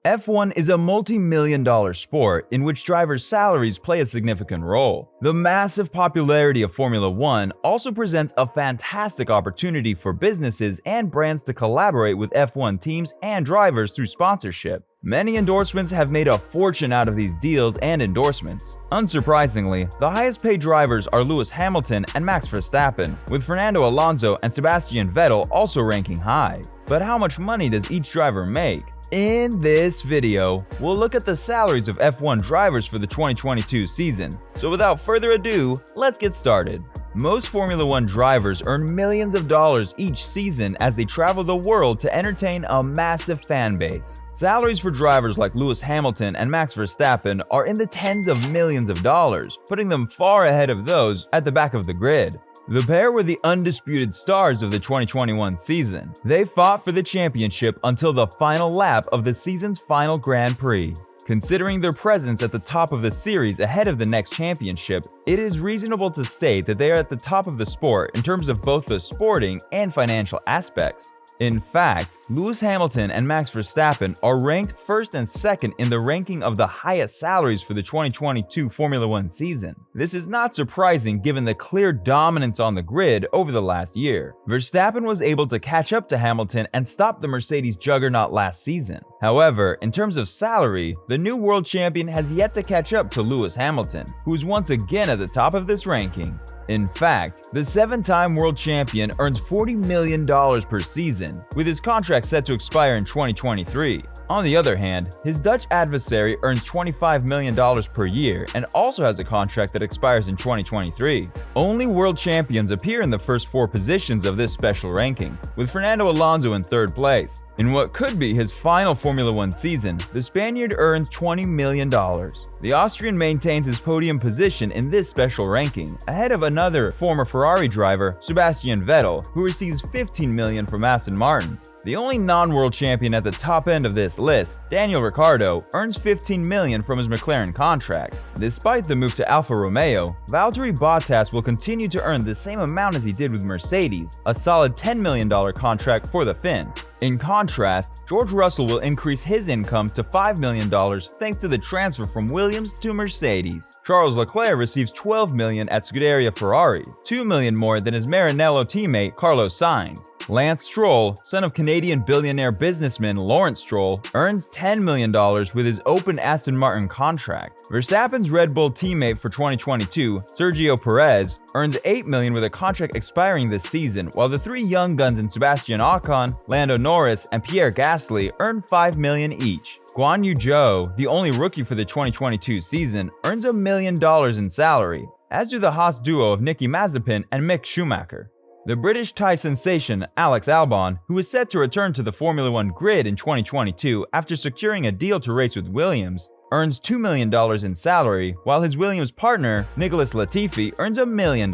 F1 is a multi-million-dollar sport in which drivers' salaries play a significant role. The massive popularity of Formula One also presents a fantastic opportunity for businesses and brands to collaborate with F1 teams and drivers through sponsorship. Many endorsements have made a fortune out of these deals and endorsements. Unsurprisingly, the highest-paid drivers are Lewis Hamilton and Max Verstappen, with Fernando Alonso and Sebastian Vettel also ranking high. But how much money does each driver make? In this video, we'll look at the salaries of F1 drivers for the 2022 season. So without further ado, let's get started. Most Formula One drivers earn millions of dollars each season as they travel the world to entertain a massive fan base. Salaries for drivers like Lewis Hamilton and Max Verstappen are in the tens of millions of dollars, putting them far ahead of those at the back of the grid. The pair were the undisputed stars of the 2021 season. They fought for the championship until the final lap of the season's final Grand Prix. Considering their presence at the top of the series ahead of the next championship, it is reasonable to state that they are at the top of the sport in terms of both the sporting and financial aspects. In fact, Lewis Hamilton and Max Verstappen are ranked first and second in the ranking of the highest salaries for the 2022 Formula One season. This is not surprising given the clear dominance on the grid over the last year. Verstappen was able to catch up to Hamilton and stop the Mercedes juggernaut last season. However, in terms of salary, the new world champion has yet to catch up to Lewis Hamilton, who is once again at the top of this ranking. In fact, the seven-time world champion earns $40 million per season, with his contract set to expire in 2023. On the other hand, his Dutch adversary earns $25 million per year and also has a contract that expires in 2023. Only world champions appear in the first four positions of this special ranking, with Fernando Alonso in third place. In what could be his final Formula One season, the Spaniard earns $20 million. The Austrian maintains his podium position in this special ranking, ahead of another former Ferrari driver, Sebastian Vettel, who receives $15 million from Aston Martin. The only non-world champion at the top end of this list, Daniel Ricciardo, earns $15 million from his McLaren contract. Despite the move to Alfa Romeo, Valtteri Bottas will continue to earn the same amount as he did with Mercedes, a solid $10 million contract for the Finn. In contrast, George Russell will increase his income to $5 million thanks to the transfer from Williams to Mercedes. Charles Leclerc receives $12 million at Scuderia Ferrari, $2 million more than his Maranello teammate Carlos Sainz. Lance Stroll, son of Canadian billionaire businessman Lawrence Stroll, earns $10 million with his open Aston Martin contract. Verstappen's Red Bull teammate for 2022, Sergio Perez, earns $8 million with a contract expiring this season, while the three young guns in Sebastian Ocon, Lando Norris, and Pierre Gasly earn $5 million each. Guan Yu Zhou, the only rookie for the 2022 season, earns $1 million in salary, as do the Haas duo of Nicky Mazepin and Mick Schumacher. The British Thai sensation Alex Albon, who is set to return to the Formula One grid in 2022 after securing a deal to race with Williams, earns $2 million in salary, while his Williams partner, Nicholas Latifi, earns $1 million.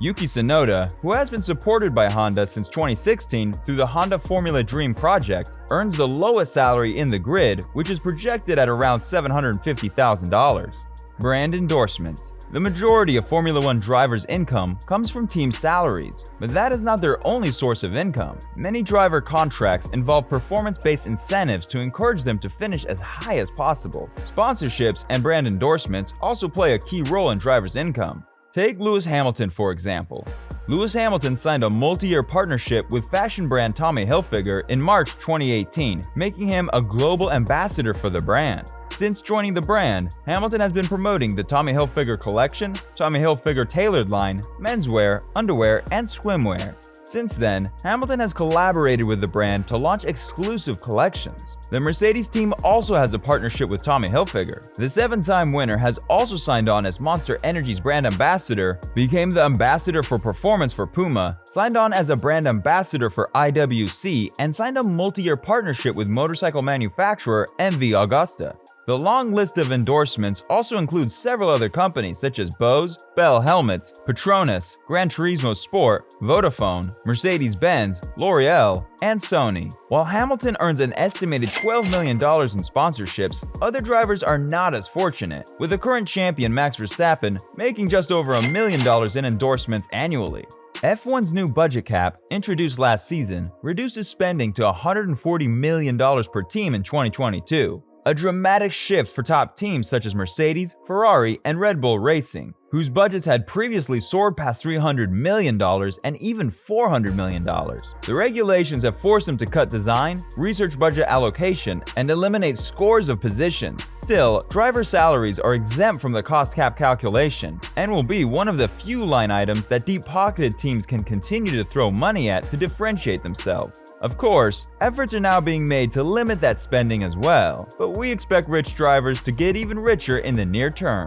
Yuki Tsunoda, who has been supported by Honda since 2016 through the Honda Formula Dream project, earns the lowest salary in the grid, which is projected at around $750,000. Brand endorsements. The majority of Formula One drivers' income comes from team salaries, but that is not their only source of income. Many driver contracts involve performance-based incentives to encourage them to finish as high as possible. Sponsorships and brand endorsements also play a key role in drivers' income. Take Lewis Hamilton, for example. Lewis Hamilton signed a multi-year partnership with fashion brand Tommy Hilfiger in March 2018, making him a global ambassador for the brand. Since joining the brand, Hamilton has been promoting the Tommy Hilfiger collection, Tommy Hilfiger tailored line, menswear, underwear, and swimwear. Since then, Hamilton has collaborated with the brand to launch exclusive collections. The Mercedes team also has a partnership with Tommy Hilfiger. The seven-time winner has also signed on as Monster Energy's brand ambassador, became the ambassador for performance for Puma, signed on as a brand ambassador for IWC, and signed a multi-year partnership with motorcycle manufacturer MV Agusta. The long list of endorsements also includes several other companies such as Bose, Bell Helmets, Petronas, Gran Turismo Sport, Vodafone, Mercedes-Benz, L'Oreal, and Sony. While Hamilton earns an estimated $12 million in sponsorships, other drivers are not as fortunate, with the current champion Max Verstappen making just over $1 million in endorsements annually. F1's new budget cap, introduced last season, reduces spending to $140 million per team in 2022, a dramatic shift for top teams such as Mercedes, Ferrari, and Red Bull Racing, whose budgets had previously soared past $300 million and even $400 million. The regulations have forced them to cut design, research budget allocation, and eliminate scores of positions. Still, driver salaries are exempt from the cost cap calculation and will be one of the few line items that deep-pocketed teams can continue to throw money at to differentiate themselves. Of course, efforts are now being made to limit that spending as well, but we expect rich drivers to get even richer in the near term.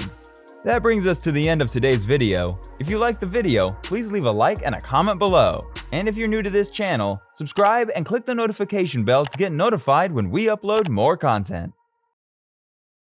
That brings us to the end of today's video. If you liked the video, please leave a like and a comment below. And if you're new to this channel, subscribe and click the notification bell to get notified when we upload more content.